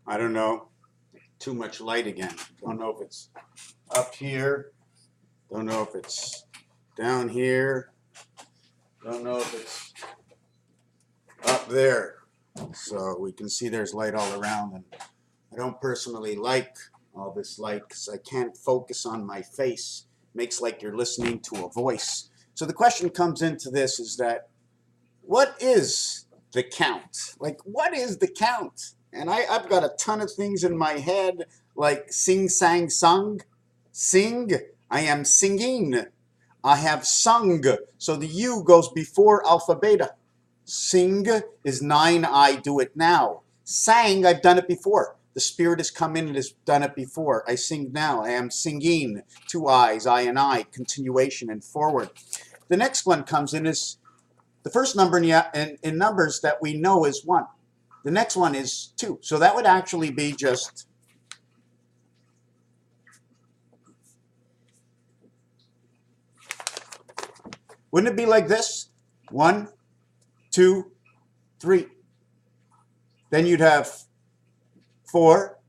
I don't know. Too much light again. Don't know if it's up here. Don't know if it's down here. Don't know if it's up there. So we can see there's light all around, and I don't personally like all this light because I can't focus on my face. It makes like you're listening to a voice. So the question comes into this is that what is the count? Like, what is the count? And I've got a ton of things in my head, like sing, sang, sung, sing. I am singing. I have sung. So the U goes before alpha beta. Sing is 9, I do it now. Sang, I've done it before. The Spirit has come in and has done it before. I sing now. I am singing. 2 I's, I and I, continuation and forward. The next one comes in is the first number in numbers that we know is 1. The next one is 2. So that would actually be just wouldn't it be like this? 1, 2, 3. Then you'd have 4.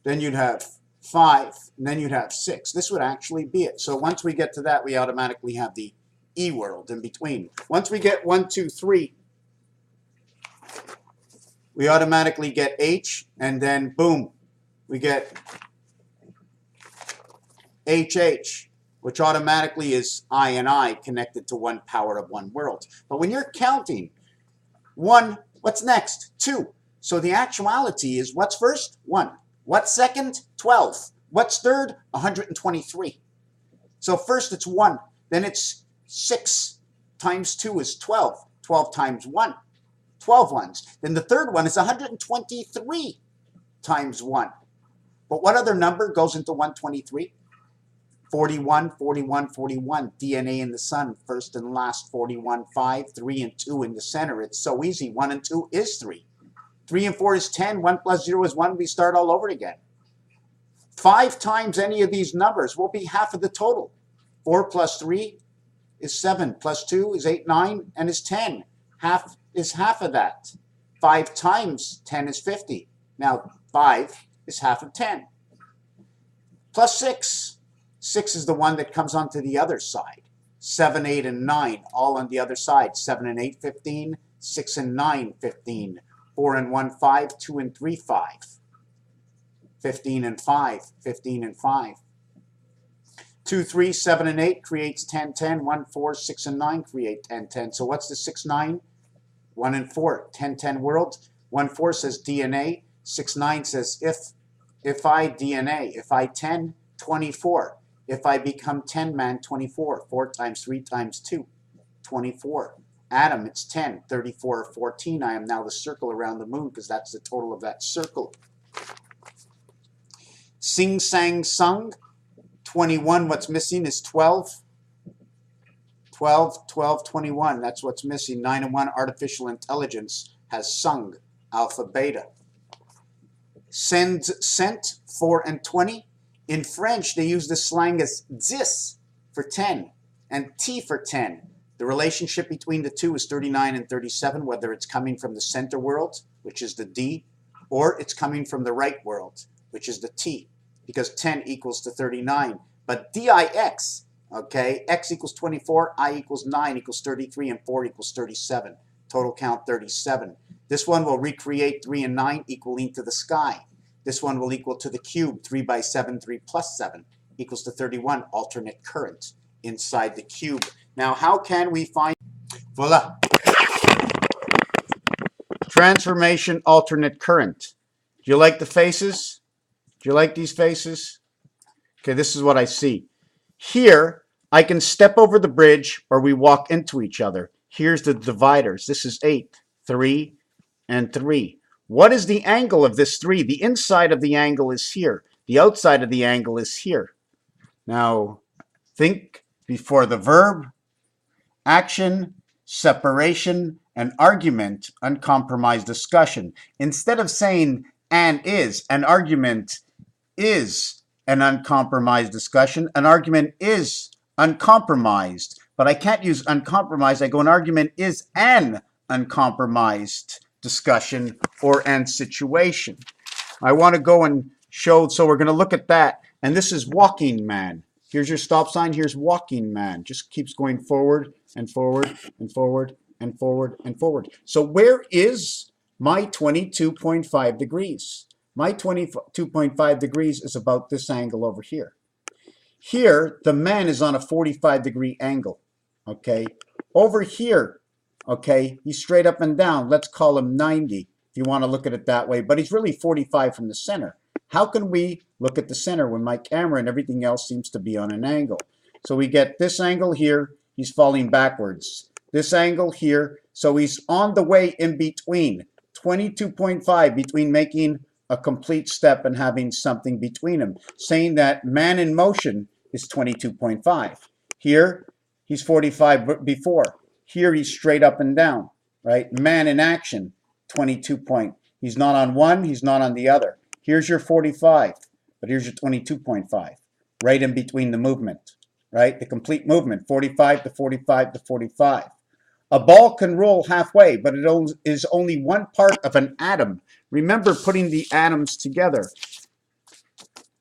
Then you'd have 5. And then you'd have 6. This would actually be it. So once we get to that, we automatically have the E world in between. Once we get 1, 2, 3, we automatically get H, and then boom, we get HH, which automatically is I and I connected to one power of one world. But when you're counting 1, what's next? 2. So the actuality is what's first? 1. What's second? 12. What's third? 123. So first it's 1, then it's 6 times 2 is 12. 12 times 1, 12 ones. Then the third one is 123 times 1. But what other number goes into 123? 41, 41, 41. DNA in the sun, first and last, 41, 5, 3 and 2 in the center. It's so easy. 1 and 2 is 3. 3 and 4 is 10. 1 plus 0 is 1. We start all over again. 5 times any of these numbers will be half of the total. 4 plus 3 is 7. Plus 2 is 8, 9, and is 10. Half is half of that. 5 times 10 is 50. Now, 5 is half of 10. Plus 6. 6 is the one that comes onto the other side. 7, 8, and 9, all on the other side. 7 and 8, 15. 6 and 9, 15. 4 and 1, 5. 2 and 3, 5. 15 and 5. 15 and 5. 2, 3, 7, and 8 creates 10, 10. 1, 4, 6, and 9 create 10, 10. So what's the 6, 9? 1 and 4. 10, 10 world. 1, 4 says DNA. 6, 9 says if I DNA. If I 10, 24. If I become 10 man, 24. 4 times 3 times 2, 24. Atom, it's 10. 34 or 14. I am now the circle around the moon because that's the total of that circle. Sing, sang, sung. 21, what's missing is 12. 12, 12, 21. That's what's missing. 9 and 1, artificial intelligence has sung. Alpha, beta. Send, sent. 4 and 20. In French, they use the slang as 10 for 10 and T for 10. The relationship between the two is 39 and 37, whether it's coming from the center world, which is the D, or it's coming from the right world, which is the T, because 10 equals to 39. But DIX, okay, X equals 24, I equals 9 equals 33, and 4 equals 37. Total count 37. This one will recreate 3 and 9 equaling to the sky. This one will equal to the cube. 3 by 7, 3 plus 7 equals to 31. Alternate current inside the cube. Now, how can we find? Voila. Transformation alternate current. Do you like the faces? Do you like these faces? Okay, this is what I see. Here, I can step over the bridge or we walk into each other. Here's the dividers. This is 8, 3, and 3. What is the angle of this 3? The inside of the angle is here. The outside of the angle is here. Now, think before the verb, action, separation, and argument, uncompromised discussion. Instead of saying an is, an argument is an uncompromised discussion. An argument is uncompromised. But I can't use uncompromised. I go, an argument is an uncompromised discussion or an situation. I want to go and show, so we're going to look at that. And this is walking man. Here's your stop sign. Here's walking man. Just keeps going forward and forward and forward and forward and forward. So where is my 22.5 degrees? My 22.5 degrees is about this angle over here. Here, the man is on a 45-degree angle, okay? Over here, okay, he's straight up and down. Let's call him 90 if you want to look at it that way, but he's really 45 from the center. How can we look at the center when my camera and everything else seems to be on an angle? So we get this angle here, he's falling backwards. This angle here, so he's on the way in between. 22.5 between making a complete step and having something between them, saying that man in motion is 22.5. Here, he's 45 before. Here, he's straight up and down, right? Man in action, 22 point. He's not on one, he's not on the other. Here's your 45, but here's your 22.5, right in between the movement, right? The complete movement, 45 to 45 to 45. A ball can roll halfway, but it is only one part of an atom. Remember putting the atoms together.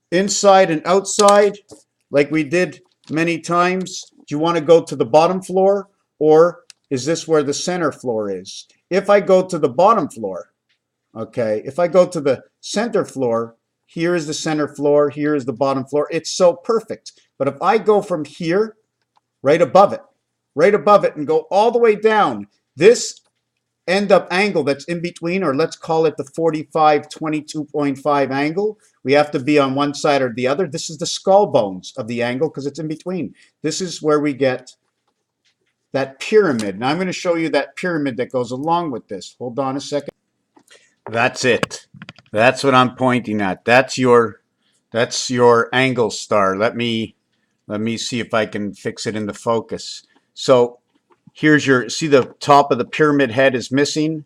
Inside and outside, like we did many times. Do you want to go to the bottom floor, or is this where the center floor is? If I go to the bottom floor, okay, if I go to the center floor, here is the center floor, here is the bottom floor. It's so perfect. But if I go from here, right above it, and go all the way down, this end up angle that's in between, or let's call it the 45 22.5 angle, we have to be on one side or the other. This is the skull bones of the angle because it's in between. This is where we get that pyramid. And I'm going to show you that pyramid that goes along with this. Hold on a second. That's it. That's what I'm pointing at. That's your angle star. Let me see if I can fix it into focus. So here's your, see the top of the pyramid head is missing.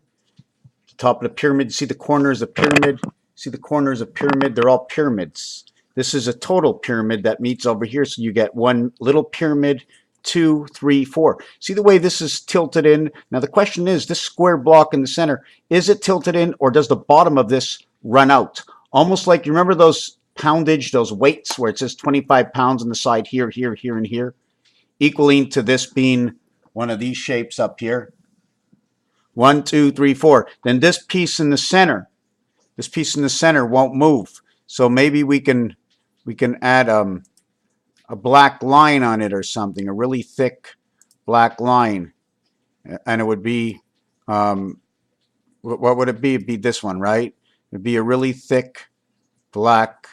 The top of the pyramid, see the corners of pyramid? See the corners of pyramid? They're all pyramids. This is a total pyramid that meets over here. So you get one little pyramid, 2, 3, 4. See the way this is tilted in? Now the question is, this square block in the center, is it tilted in, or does the bottom of this run out? Almost like, you remember those poundage, those weights where it says 25 pounds on the side here, here, here, and here? Equaling to this being one of these shapes up here. 1, 2, 3, 4. Then this piece in the center won't move. So maybe we can add a black line on it or something, a really thick black line, and it would be what would it be? It'd be this one, right? It'd be a really thick black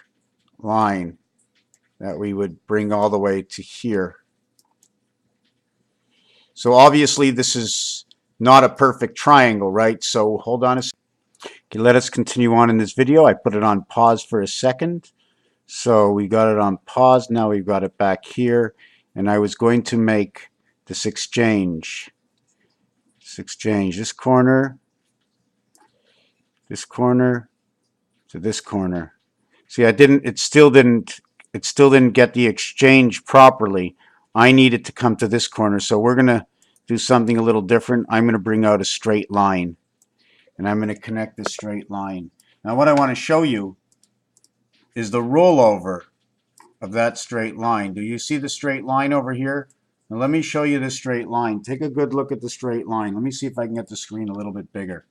line that we would bring all the way to here. So obviously this is not a perfect triangle, right? So hold on a second. Okay, let us continue on in this video. I put it on pause for a second. So we got it on pause. Now we've got it back here. And I was going to make this exchange. This corner to this corner. See, it still didn't get the exchange properly. I need it to come to this corner. So we're going to do something a little different. I'm going to bring out a straight line. And I'm going to connect this straight line. Now what I want to show you is the rollover of that straight line. Do you see the straight line over here? Now let me show you this straight line. Take a good look at the straight line. Let me see if I can get the screen a little bit bigger.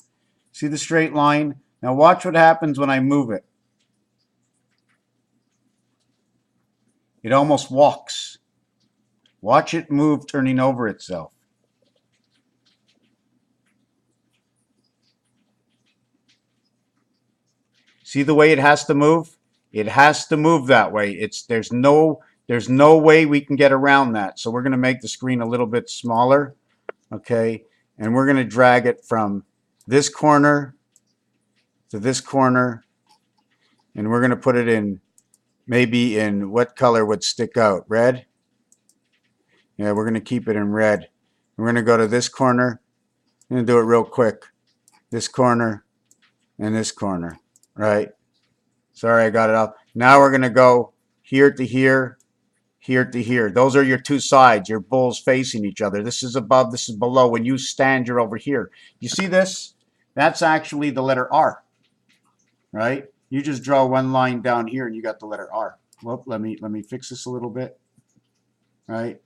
See the straight line? Now watch what happens when I move it. It almost walks. Watch it move, turning over itself. See the way it has to move? It has to move that way. There's no way we can get around that. So we're going to make the screen a little bit smaller, okay? And we're going to drag it from this corner to this corner, and we're going to put it in, maybe in, what color would stick out? Red? Yeah, we're going to keep it in red. We're going to go to this corner. I'm going to do it real quick. This corner and this corner, right? Sorry, I got it up. Now we're going to go here to here, here to here. Those are your two sides, your bulls facing each other. This is above, this is below. When you stand, you're over here. You see this? That's actually the letter R, right? You just draw one line down here and you got the letter R. Well, let me fix this a little bit, right?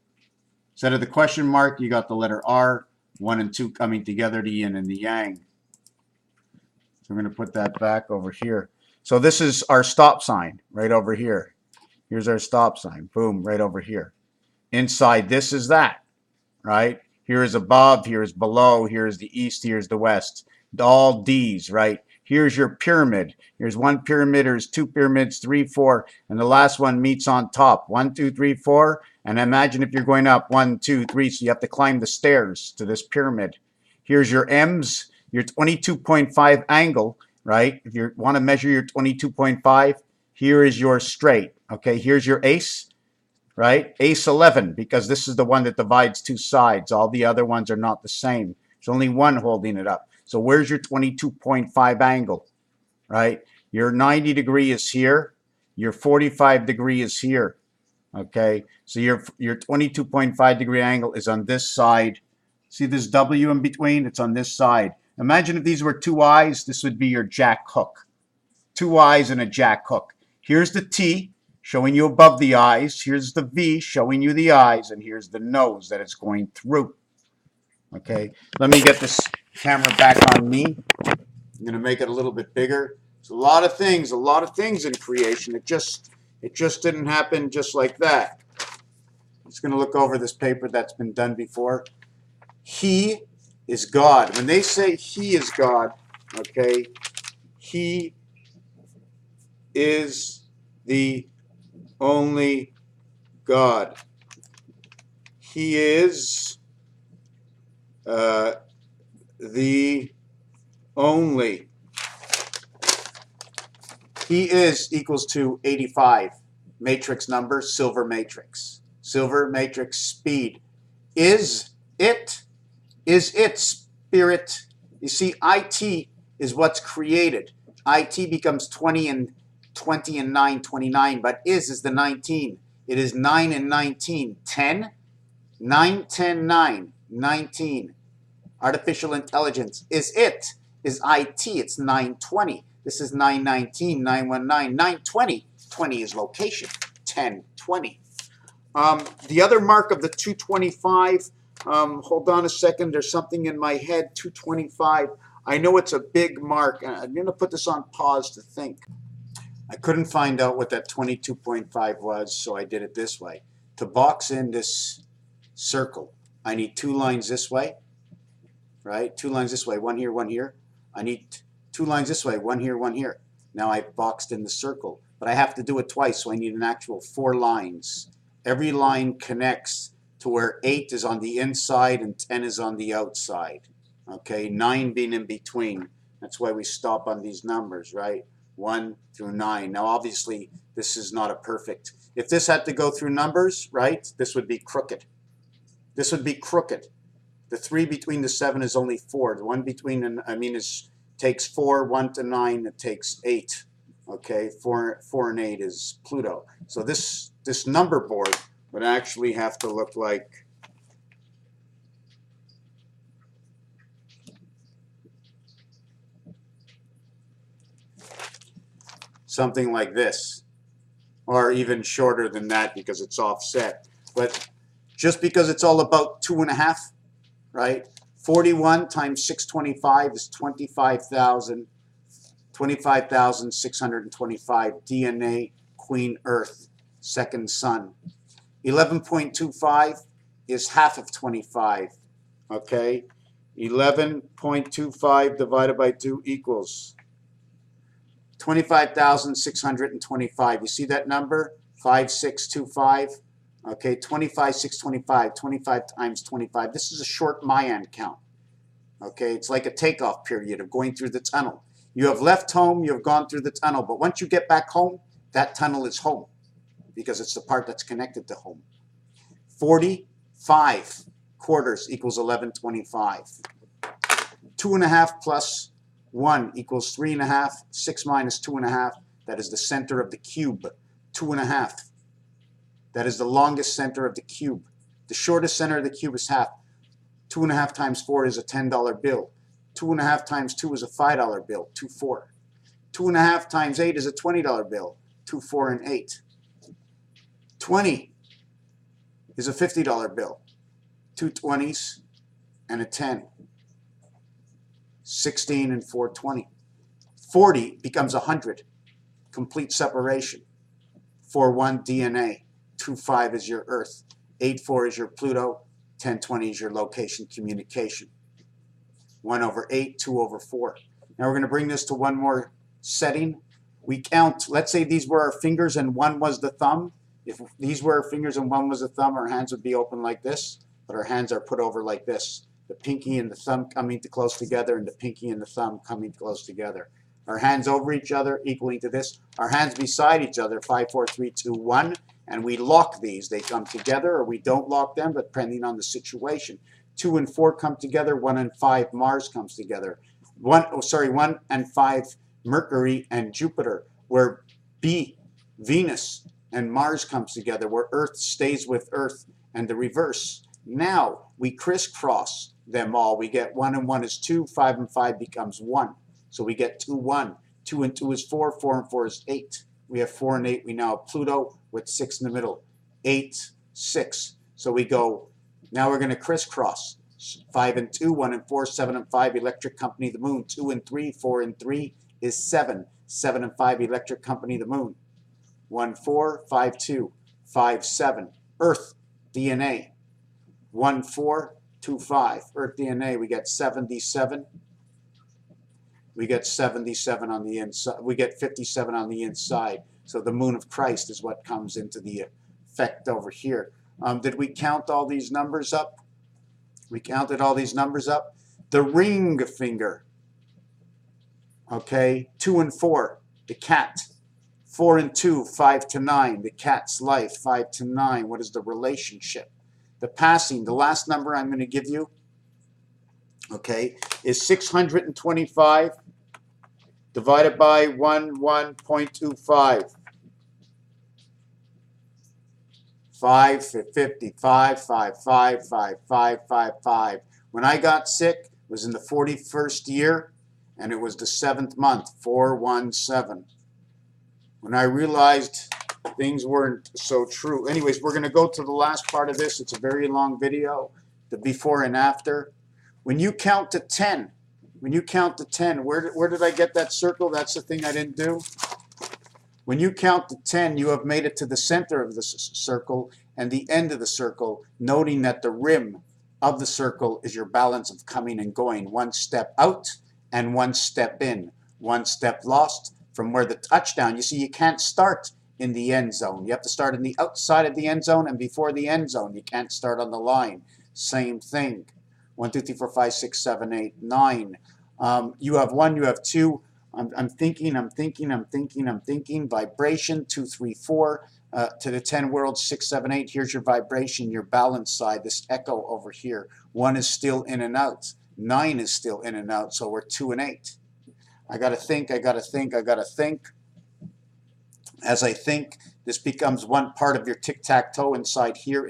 Instead of the question mark, you got the letter R, 1 and 2 coming together, the yin and the yang. So we're going to put that back over here. So this is our stop sign right over here. Here's our stop sign. Boom, right over here. Inside this is that, right? Here is above, here is below, here is the east, here's the west. All D's, right? Here's your pyramid. Here's one pyramid, here's two pyramids, 3, 4, and the last one meets on top. 1, 2, 3, 4. And imagine if you're going up 1, 2, 3, so you have to climb the stairs to this pyramid. Here's your M's, your 22.5 angle, right? If you want to measure your 22.5, here is your straight. Okay, here's your ace, right? Ace 11, because this is the one that divides two sides. All the other ones are not the same. There's only one holding it up. So where's your 22.5 angle, right? Your 90 degree is here. Your 45 degree is here. Okay, so your 22.5 degree angle is on this side. See this W in between? It's on this side. Imagine if these were two eyes, this would be your jack hook. Two eyes and a jack hook. Here's the T showing you above the eyes. Here's the V showing you the eyes. And here's the nose that it's going through. Okay, let me get this camera back on me. I'm going to make it a little bit bigger. There's a lot of things in creation. It just didn't happen just like that. I'm just going to look over this paper that's been done before. He is God. When they say He is God, okay, He is the only God. He is the only. He is equals to 85. Matrix number, silver matrix. Silver matrix speed. Is it spirit? You see, IT is what's created. IT becomes 20 and 9, 29, but is the 19. It is 9 and 19. 10, 9, 10, 9, 19. Artificial intelligence is IT. It's 920. This is 919, 919, 920. 20 is location. 10, 20. The other mark of the 225, hold on a second, there's something in my head, 225. I know it's a big mark. I'm going to put this on pause to think. I couldn't find out what that 22.5 was, so I did it this way. To box in this circle, I need two lines this way, right? Two lines this way, one here, one here. I need two lines this way, one here, one here. Now I've boxed in the circle, but I have to do it twice, so I need an actual 4 lines. Every line connects to where 8 is on the inside and 10 is on the outside. Okay, 9 being in between. That's why we stop on these numbers, right? 1 through 9. Now, obviously, this is not a perfect. If this had to go through numbers, right, this would be crooked. This would be crooked. The 3 between the 7 is only 4. The 1 between, takes 4, 1 to 9, it takes 8. Okay, 4 and 8 is Pluto. So this number board would actually have to look like something like this, or even shorter than that because it's offset. But just because it's all about 2.5, right? 41 times 625 is 25,625 DNA, Queen Earth, second sun. 11.25 is half of 25, okay? 11.25 divided by 2 equals 25,625. You see that number? 5625. Okay, 25,625. 25 times 25. This is a short Mayan count. Okay, it's like a takeoff period of going through the tunnel. You have left home, you have gone through the tunnel, but once you get back home, that tunnel is home because it's the part that's connected to home. 45 quarters equals 1125. 2.5 plus 1 equals 3.5. 6 minus 2.5. That is the center of the cube. 2.5. That is the longest center of the cube. The shortest center of the cube is half. 2.5 times 4 is a $10 bill. 2.5 times 2 is a $5 bill. 2, 4. 2.5 times 8 is a $20 bill. 2, 4, and 8. 20 is a $50 bill. 2 20s and a 10. 16 and 4 20. 40 becomes 100. Complete separation. 4 1 DNA. 2 5 is your Earth. 8 4 is your Pluto. 10 20 is your location communication. 1 over 8, 2 over 4. Now we're going to bring this to one more setting. We count, let's say these were our fingers and 1 was the thumb. If these were our fingers and 1 was the thumb, our hands would be open like this, but our hands are put over like this. The pinky and the thumb coming close together, and the pinky and the thumb coming close together. Our hands over each other equaling to this. Our hands beside each other, 5, 4, 3, 2, 1, and we lock these. They come together, or we don't lock them, but depending on the situation. 2 and 4 come together. 1 and 5 Mars comes together. 1 and 5 Mercury and Jupiter, where Venus and Mars comes together, where Earth stays with Earth, and the reverse. Now we crisscross them all. We get 1 and 1 is 2, 5 and 5 becomes 1. So we get 2, 1. 2 and 2 is 4, 4 and 4 is 8. We have 4 and 8. We now have Pluto with 6 in the middle. 8, 6. So we go, now we're going to crisscross. 5 and 2, 1 and 4, 7 and 5, electric company the moon. 2 and 3, 4 and 3 is 7. 7 and 5, electric company the moon. 1, 4, 5, 2, 5, 7. Earth DNA. 1, 4, 2, 5. Earth DNA, we get 77. We get 77 on the inside. We get 57 on the inside. So the moon of Christ is what comes into the effect over here. Did we count all these numbers up? We counted all these numbers up. The ring finger. Okay, 2 and 4, the cat. 4 and 2, 5 to 9, the cat's life, 5 to 9. What is the relationship? The passing, the last number I'm going to give you, okay, is 625 divided by 1.25. 5, 50, 5, 5, 5, 5, 5, 5, 5. When I got sick, it was in the 41st year, and it was the 7th month, 417. When I realized things weren't so true. Anyways, we're going to go to the last part of this. It's a very long video, the before and after. When you count to 10, where did I get that circle? That's the thing I didn't do. When you count to 10, you have made it to the center of the circle and the end of the circle, noting that the rim of the circle is your balance of coming and going. 1 step out and 1 step in. 1 step lost from where the touchdown. You see, you can't start in the end zone. You have to start in the outside of the end zone and before the end zone. You can't start on the line. Same thing. 1, 2, 3, 4, 5, 6, 7, 8, 9. You have 1, you have 2. I'm thinking. Vibration, 2, 3, 4. To the 10 worlds, 6, 7, 8. Here's your vibration, your balance side, this echo over here. 1 is still in and out. 9 is still in and out, so we're 2 and 8. I got to think. As I think, this becomes one part of your tic-tac-toe inside here.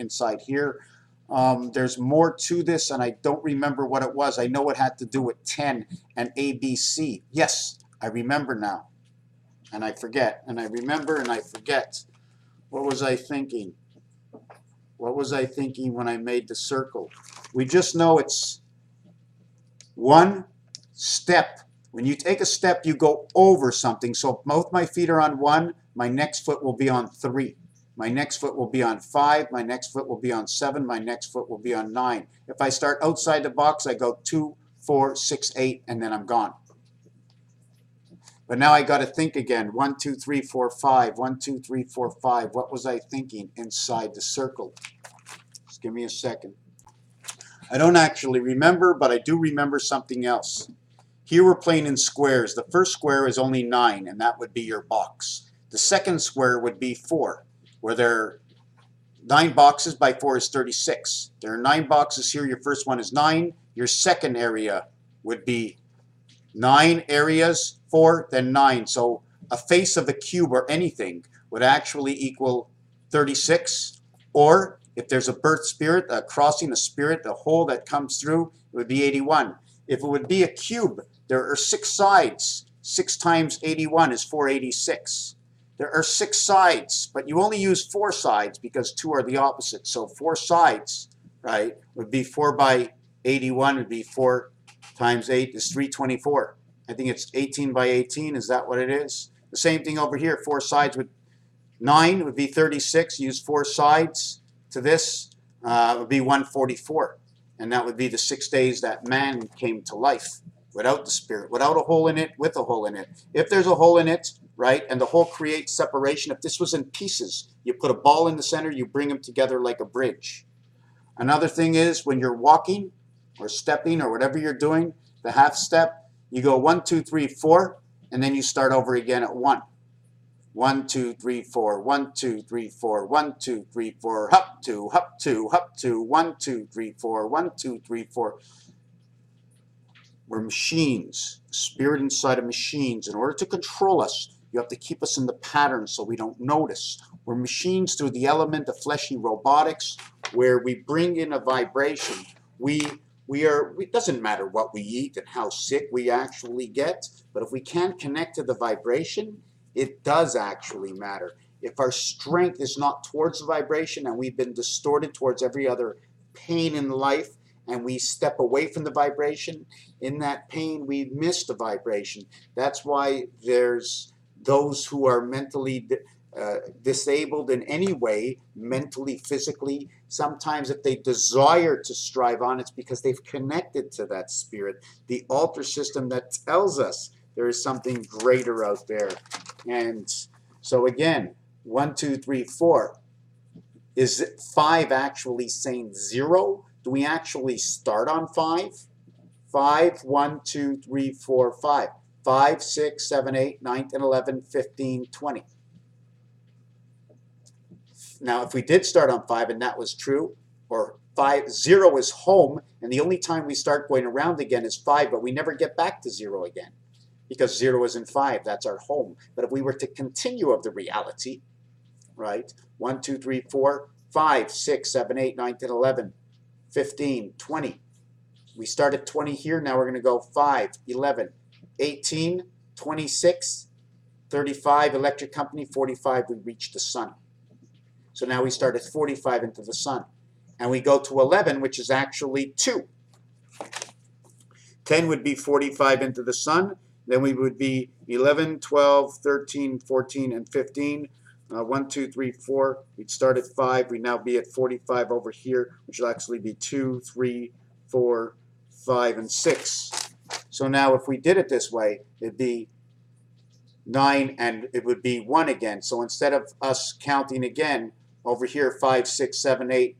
There's more to this, and I don't remember what it was. I know it had to do with 10 and ABC. Yes, I remember now. And I forget. And I remember and I forget. What was I thinking? What was I thinking when I made the circle? We just know it's 1 step. When you take a step, you go over something. So if both my feet are on 1, my next foot will be on 3. My next foot will be on 5. My next foot will be on 7. My next foot will be on 9. If I start outside the box, I go 2, 4, 6, 8, and then I'm gone. But now I got to think again. 1, 2, 3, 4, 5. 1, 2, 3, 4, 5. What was I thinking inside the circle? Just give me a second. I don't actually remember, but I do remember something else. Here we're playing in squares. The first square is only 9, and that would be your box. The second square would be 4, where there are 9 boxes by 4 is 36. There are 9 boxes here. Your first one is 9. Your second area would be 9 areas, 4, then 9. So a face of a cube or anything would actually equal 36. Or if there's a birth spirit, a crossing, a spirit, a hole that comes through, it would be 81. If it would be a cube, there are 6 sides 6 times 81 is 486. There are 6 sides, but you only use 4 sides because 2 are the opposite. So 4 sides, right, would be 4 by 81 would be 4 times 8 is 324. I think it's 18 by 18. Is that what it is? The same thing over here. 4 sides would 9 would be 36. Use 4 sides to this would be 144. And that would be the 6 days that man came to life without the spirit, without a hole in it, with a hole in it. If there's a hole in it, right, and the hole creates separation, if this was in pieces, you put a ball in the center, you bring them together like a bridge. Another thing is when you're walking or stepping or whatever you're doing, the half step, you go 1, 2, 3, 4, and then you start over again at 1. 1, 2, 3, 4, 1, 2, 3, 4, 1, 2, 3, 4, hop, 2, hop, 2, hop, 2, 1, 2, 3, 4, 1, 2, 3, 4. We're machines, spirit inside of machines. In order to control us, you have to keep us in the pattern so we don't notice. We're machines through the element of fleshy robotics, where we bring in a vibration. It doesn't matter what we eat and how sick we actually get, but if we can't connect to the vibration, it does actually matter. If our strength is not towards the vibration and we've been distorted towards every other pain in life, and we step away from the vibration, in that pain we miss the vibration. That's why there's those who are mentally disabled in any way, mentally, physically. Sometimes if they desire to strive on, it's because they've connected to that spirit, the altar system that tells us there is something greater out there. And so again, 1, 2, 3, 4. Is it 5 actually saying 0? Do we actually start on 5? 5, 1, 2, 3, 4, 5. 5, 6, 7, 8, 9, 10, 11, 15, 20. Now, if we did start on 5 and that was true, or 0 is home, and the only time we start going around again is 5, but we never get back to 0 again, because 0 isn't 5, that's our home. But if we were to continue of the reality, right, 1, 2, 3, 4, 5, 6, 7, 8, 9, 10, 11, 15, 20. We start at 20 here, now we're going to go 5, 11, 18, 26, 35, electric company, 45, we reach the sun. So now we start at 45 into the sun. And we go to 11, which is actually 2. 10 would be 45 into the sun. Then we would be 11, 12, 13, 14, and 15. 1, 2, 3, 4. We'd start at 5. We'd now be at 45 over here, which will actually be 2, 3, 4, 5, and 6. So now if we did it this way, it'd be 9 and it would be 1 again. So instead of us counting again over here, 5, 6, 7, 8,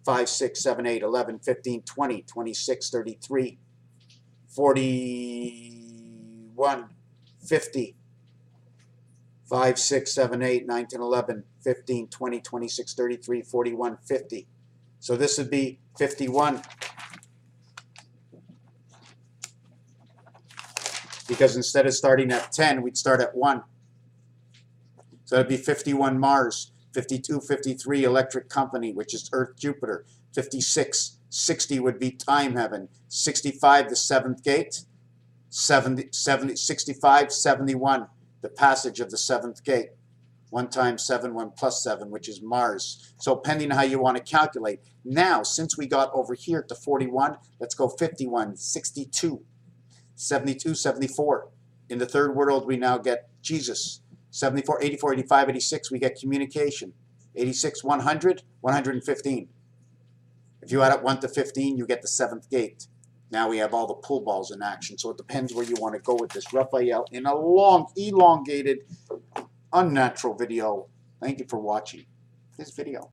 5, 6, 7, 8, 11, 15, 20, 26, 33, 41, 50, 5, 6, 7, 8, 9, 10, 11, 15, 20, 26, 33, 41, 50. So this would be 51. Because instead of starting at 10, we'd start at 1. So that'd be 51 Mars, 52, 53 electric company, which is Earth, Jupiter. 56, 60 would be time heaven. 65, the 7th gate. 70, 65, 71, the passage of the 7th gate. 1 times 7, 1 plus 7, which is Mars. So depending on how you want to calculate. Now, since we got over here to 41, let's go 51, 62. 72, 74. In the third world, we now get Jesus. 74, 84, 85, 86, we get communication. 86, 100, 115. If you add up 1 to 15, you get the 7th gate. Now we have all the pull balls in action. So it depends where you want to go with this. Raphael, in a long, elongated, unnatural video. Thank you for watching this video.